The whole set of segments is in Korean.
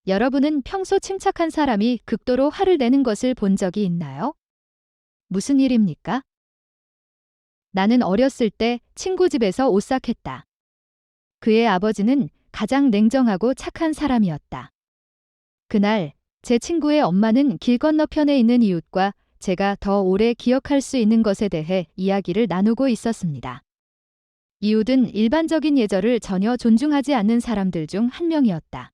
여러분은 평소 침착한 사람이 극도로 화를 내는 것을 본 적이 있나요? 무슨 일입니까? 나는 어렸을 때 친구 집에서 오싹했다. 그의 아버지는 가장 냉정하고 착한 사람이었다. 그날 제 친구의 엄마는 길 건너편에 있는 이웃과 제가 더 오래 기억할 수 있는 것에 대해 이야기를 나누고 있었습니다. 이웃은 일반적인 예절을 전혀 존중하지 않는 사람들 중 한 명이었다.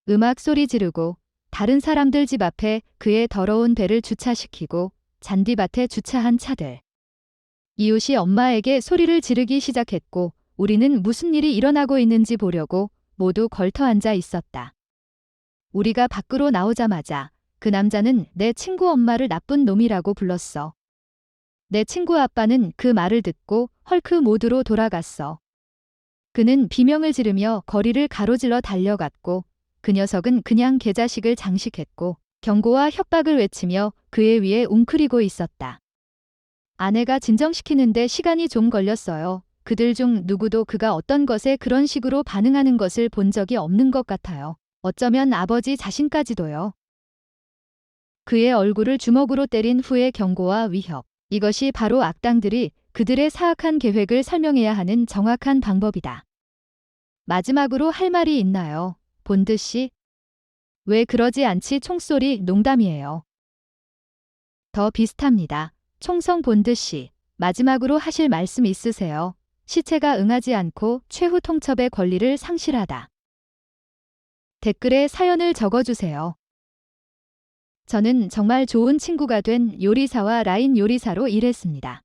음악 소리 지르고 다른 사람들 집 앞에 그의 더러운 배를 주차시키고 잔디밭에 주차한 차들. 이웃이 엄마에게 소리를 지르기 시작했고 우리는 무슨 일이 일어나고 있는지 보려고 모두 걸터 앉아 있었다. 우리가 밖으로 나오자마자 그 남자는 내 친구 엄마를 나쁜 놈이라고 불렀어. 내 친구 아빠는 그 말을 듣고 헐크 모드로 돌아갔어. 그는 비명을 지르며 거리를 가로질러 달려갔고 그 녀석은 그냥 개자식을 장식했고 경고와 협박을 외치며 그의 위에 웅크리고 있었다. 아내가 진정시키는데 시간이 좀 걸렸어요. 그들 중 누구도 그가 어떤 것에 그런 식으로 반응하는 것을 본 적이 없는 것 같아요. 어쩌면 아버지 자신까지도요. 그의 얼굴을 주먹으로 때린 후의 경고와 위협. 이것이 바로 악당들이 그들의 사악한 계획을 설명해야 하는 정확한 방법이다. 마지막으로 할 말이 있나요, 본드 씨? 왜 그러지 않지? 총소리 농담이에요. 더 비슷합니다. 총성 본드 씨, 마지막으로 하실 말씀 있으세요? 시체가 응하지 않고 최후 통첩의 권리를 상실하다. 댓글에 사연을 적어주세요. 저는 정말 좋은 친구가 된 요리사와 라인 요리사로 일했습니다.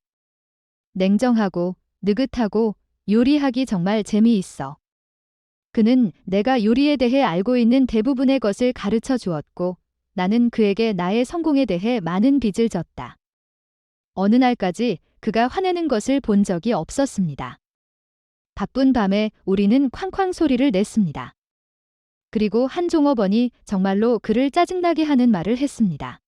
냉정하고 느긋하고 요리하기 정말 재미있어. 그는 내가 요리에 대해 알고 있는 대부분의 것을 가르쳐 주었고 나는 그에게 나의 성공에 대해 많은 빚을 졌다. 어느 날까지 그가 화내는 것을 본 적이 없었습니다. 바쁜 밤에 우리는 쾅쾅 소리를 냈습니다. 그리고 한 종업원이 정말로 그를 짜증나게 하는 말을 했습니다.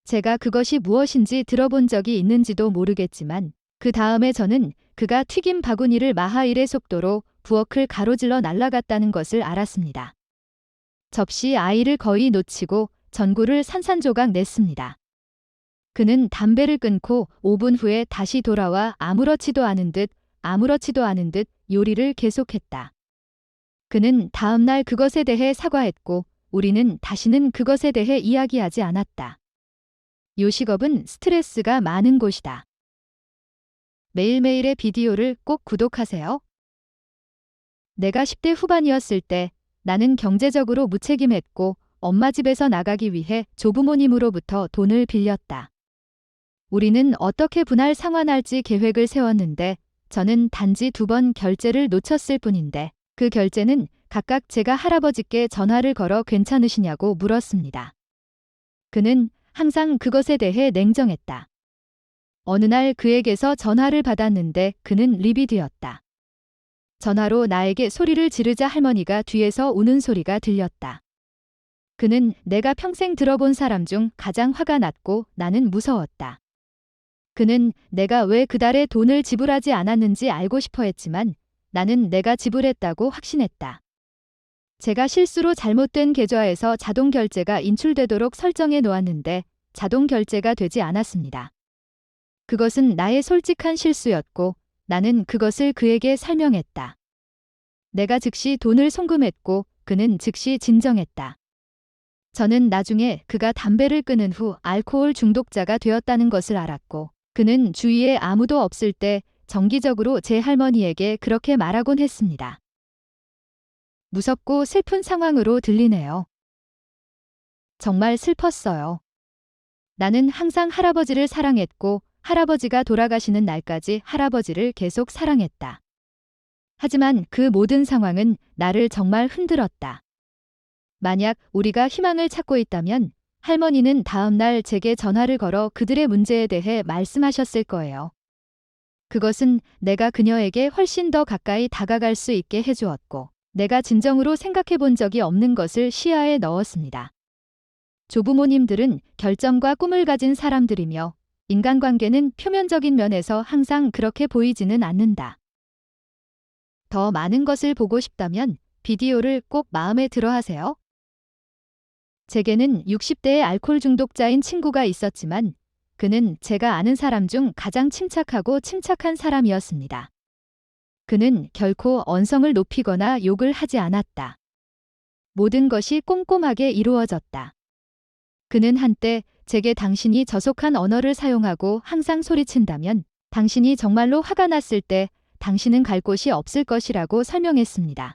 제가 그것이 무엇인지 들어본 적이 있는지도 모르겠지만 그 다음에 저는 그가 튀김 바구니를 마하 1의 속도로 부엌을 가로질러 날아갔다는 것을 알았습니다. 접시 아이를 거의 놓치고 전구를 산산조각 냈습니다. 그는 담배를 끊고 5분 후에 다시 돌아와 아무렇지도 않은 듯 요리를 계속했다. 그는 다음 날 그것에 대해 사과했고 우리는 다시는 그것에 대해 이야기하지 않았다. 요식업은 스트레스가 많은 곳이다. 매일매일의 비디오를 꼭 구독하세요. 내가 10대 후반이었을 때 나는 경제적으로 무책임했고 엄마 집에서 나가기 위해 조부모님으로부터 돈을 빌렸다. 우리는 어떻게 분할 상환할지 계획을 세웠는데 저는 단지 2번 결제를 놓쳤을 뿐인데 그 결제는 각각 제가 할아버지께 전화를 걸어 괜찮으시냐고 물었습니다. 그는 항상 그것에 대해 냉정했다. 어느 날 그에게서 전화를 받았는데 그는 리비드였다. 전화로 나에게 소리를 지르자 할머니가 뒤에서 우는 소리가 들렸다. 그는 내가 평생 들어본 사람 중 가장 화가 났고 나는 무서웠다. 그는 내가 왜 그달에 돈을 지불하지 않았는지 알고 싶어 했지만 나는 내가 지불했다고 확신했다. 제가 실수로 잘못된 계좌에서 자동 결제가 인출되도록 설정해 놓았는데 자동 결제가 되지 않았습니다. 그것은 나의 솔직한 실수였고 나는 그것을 그에게 설명했다. 내가 즉시 돈을 송금했고 그는 즉시 진정했다. 저는 나중에 그가 담배를 끊은 후 알코올 중독자가 되었다는 것을 알았고 그는 주위에 아무도 없을 때 정기적으로 제 할머니에게 그렇게 말하곤 했습니다. 무섭고 슬픈 상황으로 들리네요. 정말 슬펐어요. 나는 항상 할아버지를 사랑했고 할아버지가 돌아가시는 날까지 할아버지를 계속 사랑했다. 하지만 그 모든 상황은 나를 정말 흔들었다. 만약 우리가 희망을 찾고 있다면 할머니는 다음 날 제게 전화를 걸어 그들의 문제에 대해 말씀하셨을 거예요. 그것은 내가 그녀에게 훨씬 더 가까이 다가갈 수 있게 해주었고 내가 진정으로 생각해 본 적이 없는 것을 시야에 넣었습니다. 조부모님들은 결점과 꿈을 가진 사람들이며 인간관계는 표면적인 면에서 항상 그렇게 보이지는 않는다. 더 많은 것을 보고 싶다면 비디오를 꼭 마음에 들어 하세요. 제게는 60대의 알코올 중독자인 친구가 있었지만 그는 제가 아는 사람 중 가장 침착하고 침착한 사람이었습니다. 그는 결코 언성을 높이거나 욕을 하지 않았다. 모든 것이 꼼꼼하게 이루어졌다. 그는 한때 제게 당신이 저속한 언어를 사용하고 항상 소리친다면 당신이 정말로 화가 났을 때 당신은 갈 곳이 없을 것이라고 설명했습니다.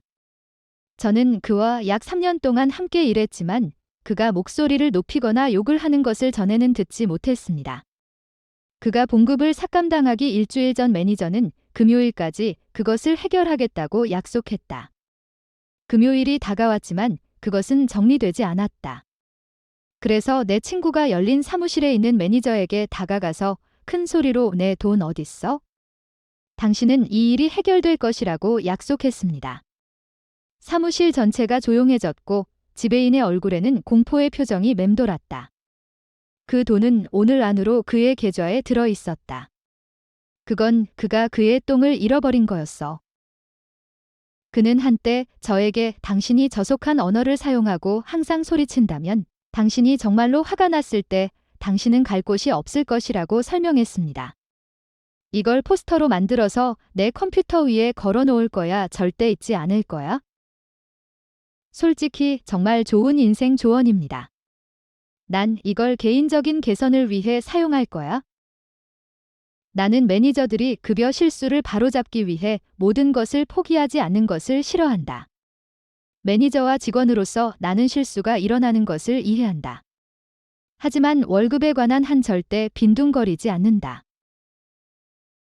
저는 그와 약 3년 동안 함께 일했지만 그가 목소리를 높이거나 욕을 하는 것을 전에는 듣지 못했습니다. 그가 봉급을 삭감당하기 일주일 전 매니저는 금요일까지 그것을 해결하겠다고 약속했다. 금요일이 다가왔지만 그것은 정리되지 않았다. 그래서 내 친구가 열린 사무실에 있는 매니저에게 다가가서 큰 소리로 내 돈 어딨어? 당신은 이 일이 해결될 것이라고 약속했습니다. 사무실 전체가 조용해졌고 지배인의 얼굴에는 공포의 표정이 맴돌았다. 그 돈은 오늘 안으로 그의 계좌에 들어 있었다. 그건 그가 그의 똥을 잃어버린 거였어. 그는 한때 저에게 당신이 저속한 언어를 사용하고 항상 소리친다면 당신이 정말로 화가 났을 때 당신은 갈 곳이 없을 것이라고 설명했습니다. 이걸 포스터로 만들어서 내 컴퓨터 위에 걸어 놓을 거야. 절대 잊지 않을 거야. 솔직히 정말 좋은 인생 조언입니다. 난 이걸 개인적인 개선을 위해 사용할 거야. 나는 매니저들이 급여 실수를 바로잡기 위해 모든 것을 포기하지 않는 것을 싫어한다. 매니저와 직원으로서 나는 실수가 일어나는 것을 이해한다. 하지만 월급에 관한 한 절대 빈둥거리지 않는다.